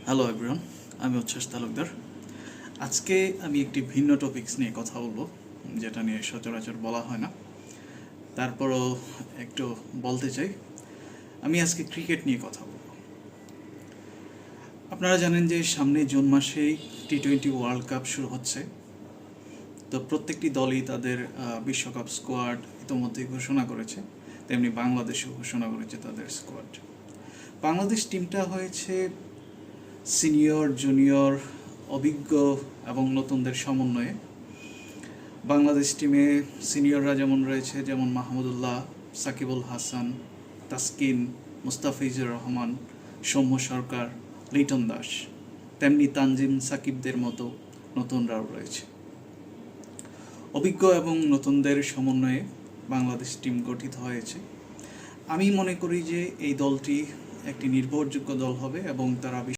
Hello everyone, আমি উচ্ছ্বাস তালুকদার। আজকে আমি একটি ভিন্ন টপিকস নিয়ে কথা বলবো, যেটা নিয়ে সচরাচর বলা হয় না। তারপরও একটু বলতে চাই। আমি আজকে ক্রিকেট নিয়ে কথা বলবো। আপনারা জানেন যে সামনে জুন মাসেই টি-20 ওয়ার্ল্ড কাপ শুরু হচ্ছে। তো প্রত্যেকটি দলই তাদের বিশ্বকাপ স্কোয়াড ইতোমধ্যেই ঘোষণা করেছে, তেমনি বাংলাদেশও ঘোষণা করেছে তাদের স্কোয়াড। বাংলাদেশ টিমটা হয়েছে সিনিয়র, জুনিয়র, অভিজ্ঞ এবং নতুনদের সমন্বয়ে। বাংলাদেশ টিমে সিনিয়ররা যেমন রয়েছে, যেমন মাহমুদুল্লাহ, সাকিবুল হাসান, তাসকিন, মুস্তাফিজুর রহমান, সৌম্য সরকার, লিটন দাস, তেমনি তানজিম সাকিবদের মতো নতুনরাও রয়েছে। অভিজ্ঞ এবং নতুনদের সমন্বয়ে বাংলাদেশ টিম গঠিত হয়েছে। আমি মনে করি যে এই দলটি একটি নির্ভরযোগ্য দল হবে এবং তারা